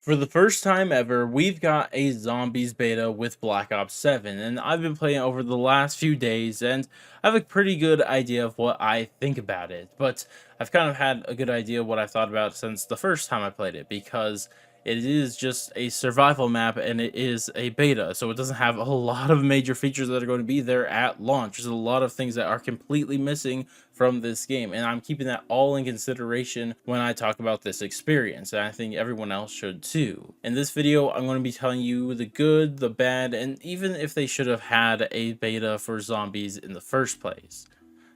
For the first time ever, we've got a zombies beta with Black Ops 7, and I've been playing it over the last few days, and I have a pretty good idea of what I think about it. But I've kind of had a good idea of what I've thought about since the first time I played it, because it is just a survival map and it is a beta, so it doesn't have a lot of major features that are going to be there at launch. There's a lot of things that are completely missing from this game, and I'm keeping that all in consideration when I talk about this experience, and I think everyone else should too. In this video, I'm going to be telling you the good, the bad, and even if they should have had a beta for zombies in the first place.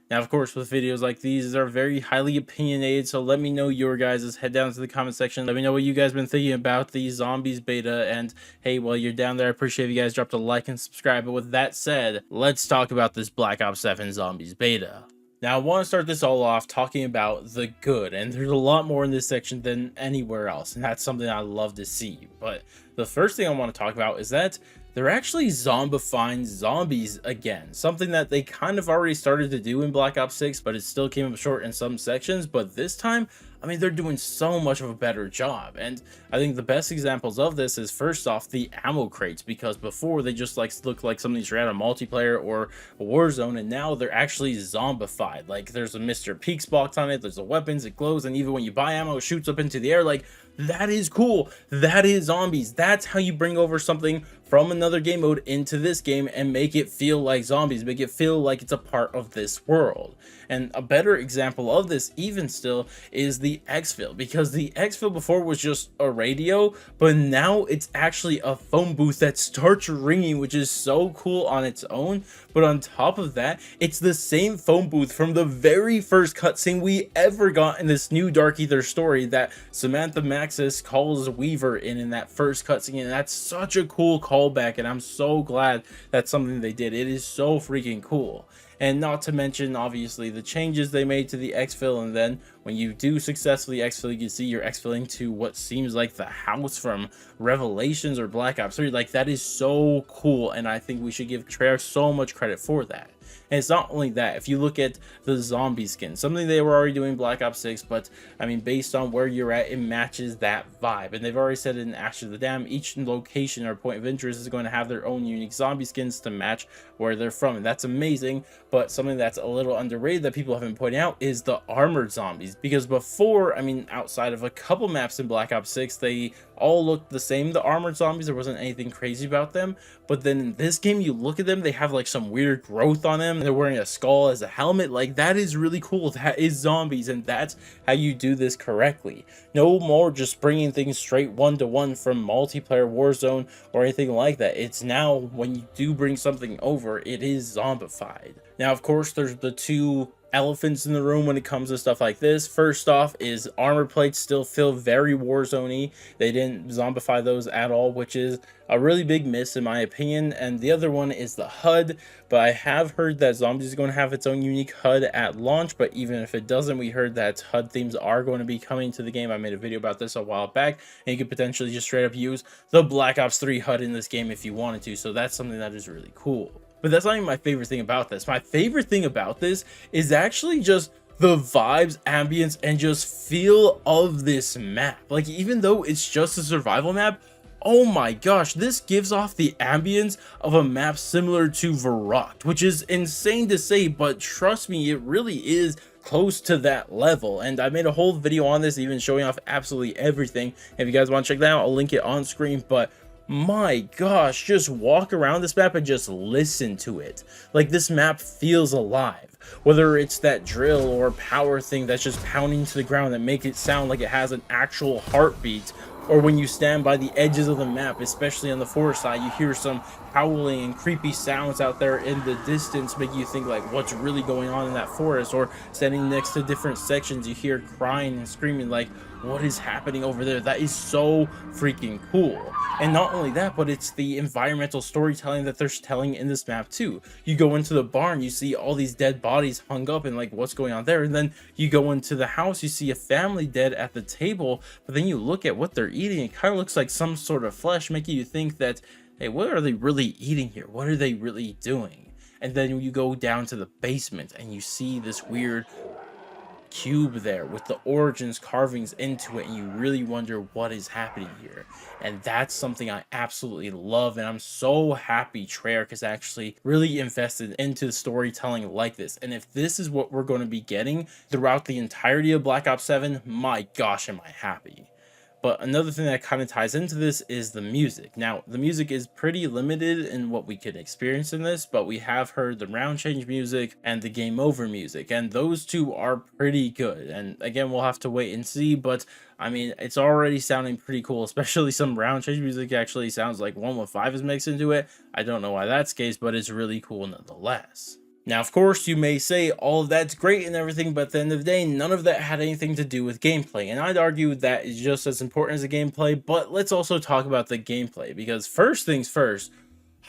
Now, of course, with videos like these are very highly opinionated, so let me know your guys'. Head down to the comment section. Let me know what you guys been thinking about the zombies beta. And hey, while you're down there, I appreciate if you guys dropped a like and subscribe. But with that said, let's talk about this Black Ops 7 zombies beta. Now, I want to start this all off talking about the good, and there's a lot more in this section than anywhere else, and that's something I love to see. But the first thing I want to talk about is that they're actually zombifying zombies again, something that they kind of already started to do in Black Ops 6, but it still came up short in some sections. But this time, I mean, they're doing so much of a better job. And I think the best examples of this is, first off, the ammo crates, because before they just looked like something straight out of multiplayer or a Warzone, and now they're actually zombified. Like, there's a Mr. Peaks box on it, there's the weapons, it glows, and even when you buy ammo, it shoots up into the air. Like, that is cool. That is zombies. That's how you bring over something from another game mode into this game and make it feel like zombies, make it feel like it's a part of this world. And a better example of this even still is the exfil, because the exfil before was just a radio, but now it's actually a phone booth that starts ringing, which is so cool on its own. But on top of that, it's the same phone booth from the very first cutscene we ever got in this new Dark Ether story that Samantha Maxis calls Weaver in that first cutscene, and that's such a cool callback, and I'm so glad that's something they did. It is so freaking cool. And not to mention, obviously, the changes they made to the exfil, and then when you do successfully exfil, you can see you're exfilling to what seems like the house from Revelations or Black Ops 3. Like, that is so cool, and I think we should give Treyarch so much credit for that. And it's not only that, if you look at the zombie skin, something they were already doing in Black Ops 6, but I mean, based on where you're at, it matches that vibe. And they've already said it in Ash of the Dam, each location or point of interest is going to have their own unique zombie skins to match where they're from. And that's amazing. But something that's a little underrated that people have been pointing out is the armored zombies. Because before, I mean, outside of a couple maps in Black Ops 6, they all looked the same. The armored zombies, there wasn't anything crazy about them. But then in this game, you look at them, they have like some weird growth on them. They're wearing a skull as a helmet. Like, that is really cool. That is zombies, and that's how you do this correctly. No more just bringing things straight one-to-one from multiplayer Warzone or anything like that. It's now, when you do bring something over, it is zombified. Now, of course, there's the two elephants in the room when it comes to stuff like this. First off is armor plates still feel very Warzone-y. They didn't zombify those at all, which is a really big miss in my opinion. And the other one is the HUD, but I have heard that Zombies is going to have its own unique HUD at launch. But even if it doesn't, we heard that HUD themes are going to be coming to the game. I made a video about this a while back, and you could potentially just straight up use the Black Ops 3 HUD in this game if you wanted to. So that's something that is really cool. But that's not even my favorite thing about this. My favorite thing about this is actually just the vibes, ambience, and just feel of this map. Like, even though it's just a survival map, oh my gosh, this gives off the ambience of a map similar to Verrückt, which is insane to say, but trust me, it really is close to that level. And I made a whole video on this, even showing off absolutely everything. If you guys want to check that out, I'll link it on screen. But my gosh, just walk around this map and just listen to it. Like, this map feels alive, whether it's that drill or power thing that's just pounding to the ground that make it sound like it has an actual heartbeat, or when you stand by the edges of the map, especially on the forest side, you hear some howling and creepy sounds out there in the distance, make you think like, what's really going on in that forest? Or standing next to different sections, you hear crying and screaming like, what is happening over there? That is so freaking cool. And not only that, but it's the environmental storytelling that they're telling in this map too. You go into the barn, you see all these dead bodies hung up and like, what's going on there? And then you go into the house, you see a family dead at the table, but then you look at what they're eating, it kind of looks like some sort of flesh, making you think that, hey, what are they really eating here? What are they really doing? And then you go down to the basement and you see this weird cube there with the origins carvings into it, and you really wonder what is happening here. And that's something I absolutely love, and I'm so happy Treyarch has actually really invested into storytelling like this. And if this is what we're going to be getting throughout the entirety of Black Ops 7, my gosh, am I happy. But another thing that kind of ties into this is the music. Now, the music is pretty limited in what we can experience in this, but we have heard the round change music and the game over music, and those two are pretty good. And again, we'll have to wait and see, but I mean, it's already sounding pretty cool, especially some round change music actually sounds like 115 is mixed into it. I don't know why that's the case, but it's really cool nonetheless. Now, of course, you may say all of that's great and everything, but at the end of the day, none of that had anything to do with gameplay. And I'd argue that is just as important as the gameplay, but let's also talk about the gameplay, because first things first,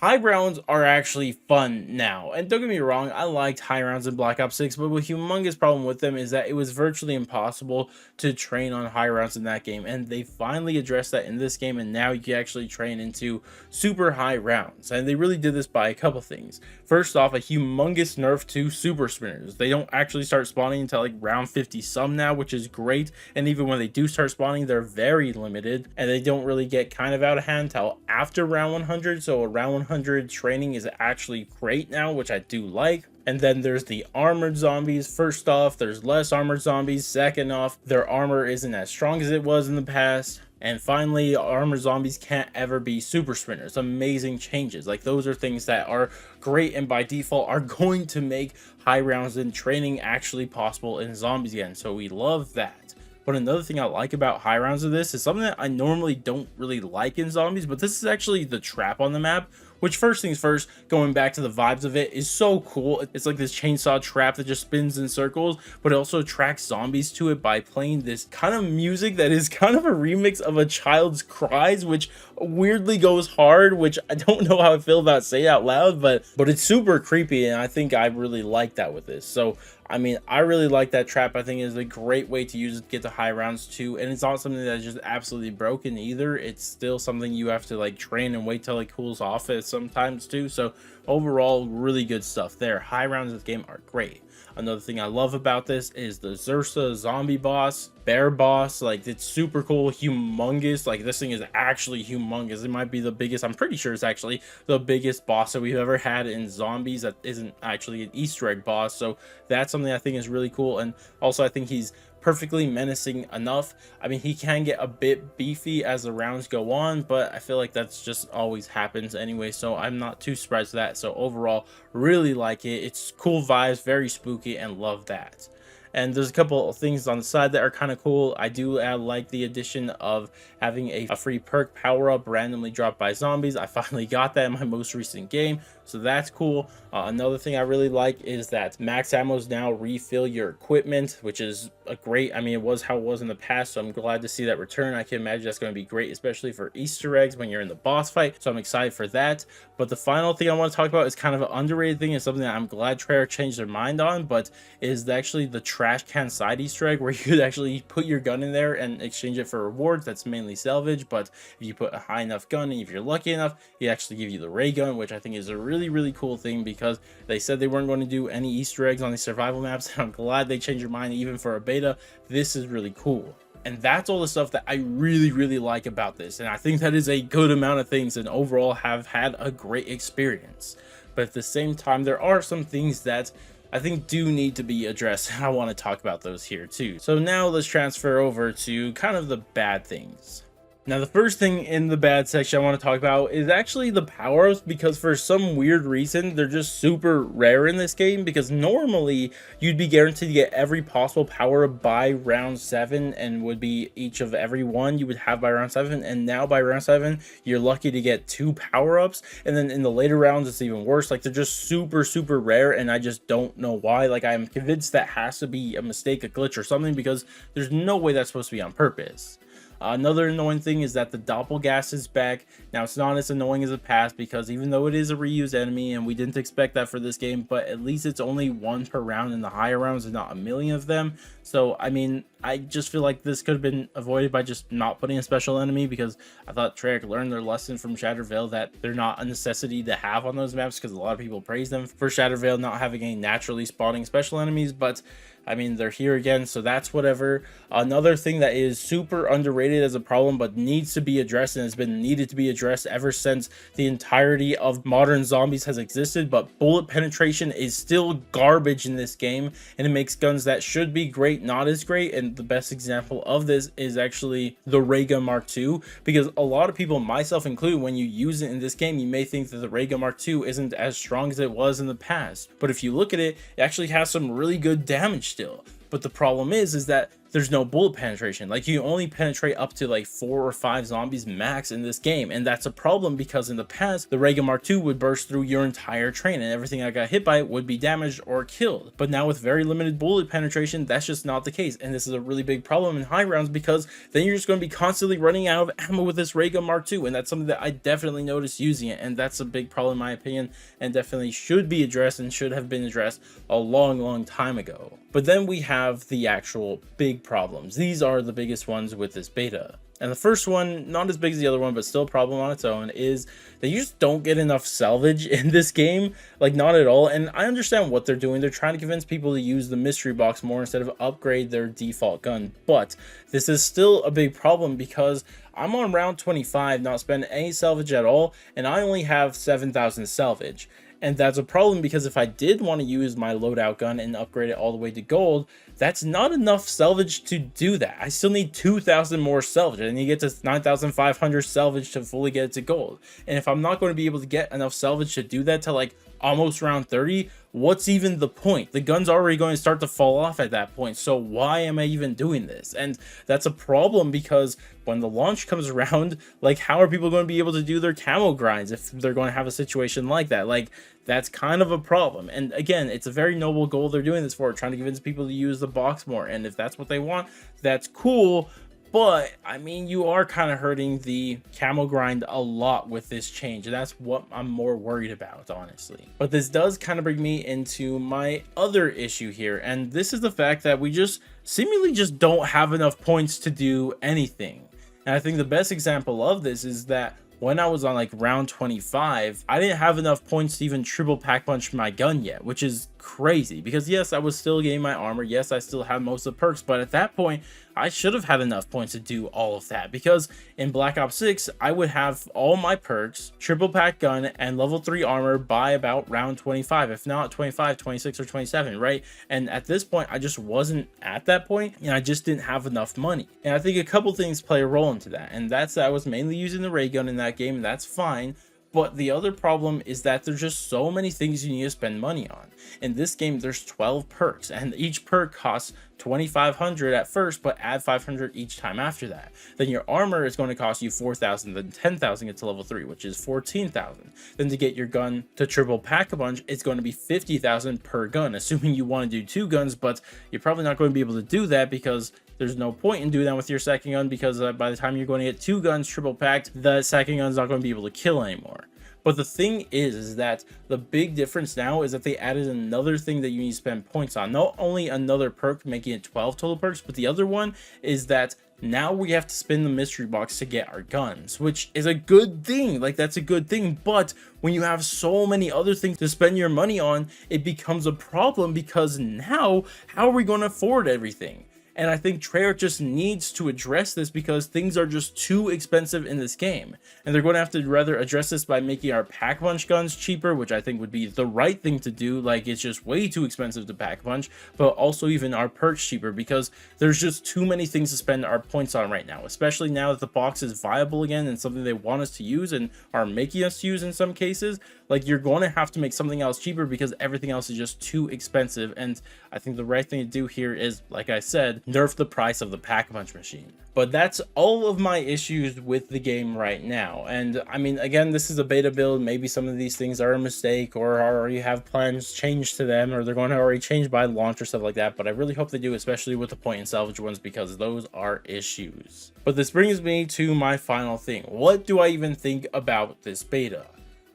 high rounds are actually fun now. And don't get me wrong, I liked high rounds in Black Ops 6, but a humongous problem with them is that it was virtually impossible to train on high rounds in that game. And they finally addressed that in this game, and now you can actually train into super high rounds. And they really did this by a couple things. First off, a humongous nerf to super sprinters. They don't actually start spawning until like round 50 some now, which is great. And even when they do start spawning, they're very limited, and they don't really get kind of out of hand until after round 100. So around 100 training is actually great now, which I do like. And then there's the armored zombies. First off, there's less armored zombies. Second off, their armor isn't as strong as it was in the past. And finally, armored zombies can't ever be super sprinters. Amazing changes. Like, those are things that are great and by default are going to make high rounds and training actually possible in zombies again. So we love that. But another thing I like about high rounds of this is something that I normally don't really like in zombies, but this is actually the trap on the map, which, first things first, going back to the vibes of it, is so cool. It's like this chainsaw trap that just spins in circles, but it also attracts zombies to it by playing this kind of music that is kind of a remix of a child's cries, which weirdly goes hard, which I don't know how I feel about saying out loud, but it's super creepy, and I think I really like that with this. So I mean, I really like that trap. I think it is a great way to use it to get to high rounds too. And it's not something that's just absolutely broken either. It's still something you have to like train and wait till it cools off it sometimes too. So overall, really good stuff there. High rounds of the game are great. Another thing I love about this is the Zersa zombie boss, bear boss. Like, it's super cool, humongous. Like, this thing is actually humongous. It might be the biggest, I'm pretty sure it's actually the biggest boss that we've ever had in zombies that isn't actually an Easter egg boss. So that's something I think is really cool. And also, I think he's perfectly menacing enough. I mean, he can get a bit beefy as the rounds go on, but I feel like that's just always happens anyway, so I'm not too surprised with that. So overall, really like it. It's cool vibes, very spooky, and love that. And there's a couple of things on the side that are kind of cool. I do like the addition of having a free perk power up randomly dropped by zombies. I finally got that in my most recent game, so that's cool. Another thing I really like is that max ammos now refill your equipment, which is a great, I mean, it was how it was in the past, so I'm glad to see that return. I can imagine that's going to be great, especially for Easter eggs when you're in the boss fight, so I'm excited for that. But the final thing I want to talk about is kind of an underrated thing, and something that I'm glad Treyarch changed their mind on, but is actually the trash can side Easter egg, where you could actually put your gun in there and exchange it for rewards. That's mainly salvage, but if you put a high enough gun, and if you're lucky enough, he actually give you the ray gun, which I think is a really cool thing, because they said they weren't going to do any Easter eggs on these survival maps, and I'm glad they changed their mind even for a beta. This is really cool. And that's all the stuff that I really like about this, and I think that is a good amount of things, and overall have had a great experience. But at the same time, there are some things that I think do need to be addressed. I want to talk about those here too. So now let's transfer over to kind of the bad things. Now, the first thing in the bad section I want to talk about is actually the power-ups, because for some weird reason, they're just super rare in this game, because normally you'd be guaranteed to get every possible power-up by round 7, and would be each of every one you would have by round 7, and now by round 7, you're lucky to get 2 power-ups, and then in the later rounds, it's even worse. Like, they're just super rare, and I just don't know why. Like, I'm convinced that has to be a mistake, a glitch, or something, because there's no way that's supposed to be on purpose. Another annoying thing is that the Doppelgas is back. Now, it's not as annoying as the past, because even though it is a reused enemy, and we didn't expect that for this game, but at least it's only 1 per round in the higher rounds and not a million of them. So, I mean, I just feel like this could have been avoided by just not putting a special enemy, because I thought Treyarch learned their lesson from Shattered Veil that they're not a necessity to have on those maps, because a lot of people praise them for Shattered Veil not having any naturally spawning special enemies. But I mean, they're here again, so that's whatever. Another thing that is super underrated as a problem but needs to be addressed and has been needed to be addressed ever since the entirety of modern zombies has existed, but bullet penetration is still garbage in this game, and it makes guns that should be great not as great. And the best example of this is actually the Ray Gun Mark II, because a lot of people, myself included, when you use it in this game, you may think that the Ray Gun Mark II isn't as strong as it was in the past, but if you look at it, it actually has some really good damage still. But the problem is that there's no bullet penetration. Like, you only penetrate up to like 4 or 5 zombies max in this game, and that's a problem because in the past the Ray Gun Mark II would burst through your entire train and everything that got hit by it would be damaged or killed. But now with very limited bullet penetration, that's just not the case, and this is a really big problem in high rounds, because then you're just going to be constantly running out of ammo with this Ray Gun Mark II, and that's something that I definitely noticed using it, and that's a big problem in my opinion, and definitely should be addressed and should have been addressed a long time ago. But then we have the actual big problems. These are the biggest ones with this beta. And the first one, not as big as the other one, but still a problem on its own, is that you just don't get enough salvage in this game. Like, not at all. And I understand what they're doing. They're trying to convince people to use the mystery box more instead of upgrade their default gun. But this is still a big problem because I'm on round 25, not spending any salvage at all, and I only have 7,000 salvage. And that's a problem because if I did want to use my loadout gun and upgrade it all the way to gold, that's not enough salvage to do that. I still need 2,000 more salvage, and you get to 9,500 salvage to fully get it to gold. And if I'm not going to be able to get enough salvage to do that to like almost round 30, what's even the point? The gun's already going to start to fall off at that point, so why am I even doing this? And that's a problem because when the launch comes around, like, how are people going to be able to do their camo grinds if they're going to have a situation like that? Like, that's kind of a problem. And again, it's a very noble goal they're doing this for, trying to convince people to use the box more, and if that's what they want, that's cool. But I mean, you are kind of hurting the camo grind a lot with this change, and that's what I'm more worried about, honestly. But this does kind of bring me into my other issue here, and this is the fact that we just seemingly just don't have enough points to do anything. And I think the best example of this is that when I was on like round 25, I didn't have enough points to even triple pack punch my gun yet, which is crazy because yes, I was still getting my armor. Yes, I still had most of the perks, but at that point, I should have had enough points to do all of that because in Black Ops 6, I would have all my perks, triple pack gun, and level 3 armor by about round 25, if not 25, 26, or 27, right? And at this point, I just wasn't at that point, and I just didn't have enough money. And I think a couple things play a role into that, and that's that I was mainly using the ray gun in that game, and that's fine. But the other problem is that there's just so many things you need to spend money on. In this game, there's 12 perks, and each perk costs 2,500 at first, but add 500 each time after that. Then your armor is going to cost you 4,000, then 10,000 gets to level 3, which is 14,000. Then to get your gun to triple pack a bunch, it's going to be 50,000 per gun, assuming you want to do 2 guns, but you're probably not going to be able to do that because there's no point in doing that with your second gun because by the time you're going to get 2 guns triple packed, the second gun's not going to be able to kill anymore. But the thing is that the big difference now is that they added another thing that you need to spend points on. Not only another perk making it 12 total perks, but the other one is that now we have to spin the mystery box to get our guns, which is a good thing. Like, that's a good thing. But when you have so many other things to spend your money on, it becomes a problem because now how are we going to afford everything? And I think Treyarch just needs to address this because things are just too expensive in this game. And they're going to have to rather address this by making our pack punch guns cheaper, which I think would be the right thing to do. Like, it's just way too expensive to pack punch, but also even our perks cheaper because there's just too many things to spend our points on right now, especially now that the box is viable again and something they want us to use and are making us use in some cases. Like, you're going to have to make something else cheaper because everything else is just too expensive. And I think the right thing to do here is, like I said, nerf the price of the pack punch machine. But that's all of my issues with the game right now. And I mean, again, this is a beta build. Maybe some of these things are a mistake or already have plans changed to them, or they're going to already change by launch or stuff like that. But I really hope they do, especially with the point and salvage ones, because those are issues. But this brings me to my final thing. What do I even think about this beta?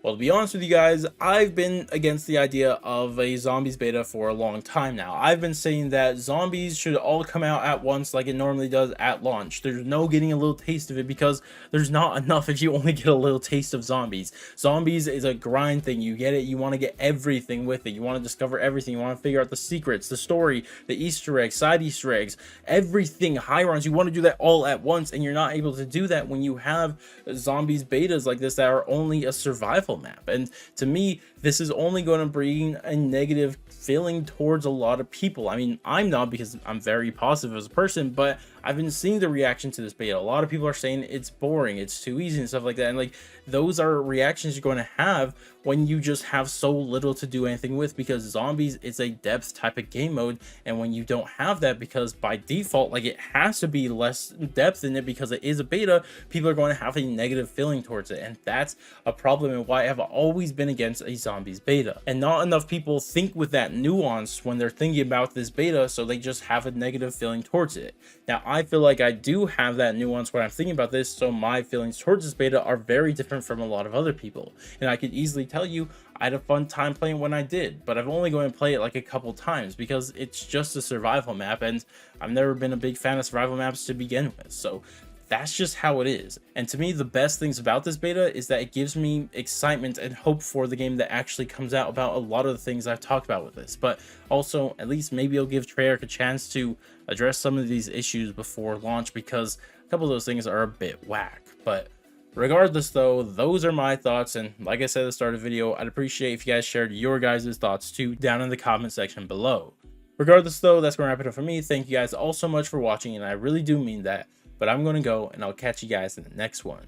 Well, to be honest with you guys, I've been against the idea of a zombies beta for a long time now. I've been saying that zombies should all come out at once like it normally does at launch. There's no getting a little taste of it because there's not enough if you only get a little taste of zombies. Zombies is a grind thing. You get it, you want to get everything with it. You want to discover everything. You want to figure out the secrets, the story, the Easter eggs, side Easter eggs, everything, high runs. You want to do that all at once, and you're not able to do that when you have zombies betas like this that are only a survival map. And to me, this is only going to bring a negative feeling towards a lot of people. I mean, I'm not, because I'm very positive as a person, but I've been seeing the reaction to this beta. A lot of people are saying it's boring, it's too easy and stuff like that. And like, those are reactions you're going to have when you just have so little to do anything with, because zombies is a depth type of game mode. And when you don't have that, because by default, like, it has to be less depth in it because it is a beta, people are going to have a negative feeling towards it. And that's a problem, and why I've always been against a zombies beta. And not enough people think with that nuance when they're thinking about this beta, so they just have a negative feeling towards it. Now, I feel like I do have that nuance when I'm thinking about this, so my feelings towards this beta are very different from a lot of other people. And I could easily tell you I had a fun time playing when I did, but I've only going to play it like a couple times because it's just a survival map, and I've never been a big fan of survival maps to begin with. So that's just how it is. And to me, the best things about this beta is that it gives me excitement and hope for the game that actually comes out about a lot of the things I've talked about with this. But also, at least maybe it'll give Treyarch a chance to address some of these issues before launch, because a couple of those things are a bit whack. But regardless though, those are my thoughts, and like I said at the start of the video, I'd appreciate if you guys shared your guys' thoughts too down in the comment section below. Regardless though, that's going to wrap it up for me. Thank you guys all so much for watching, and I really do mean that. But I'm going to go, and I'll catch you guys in the next one.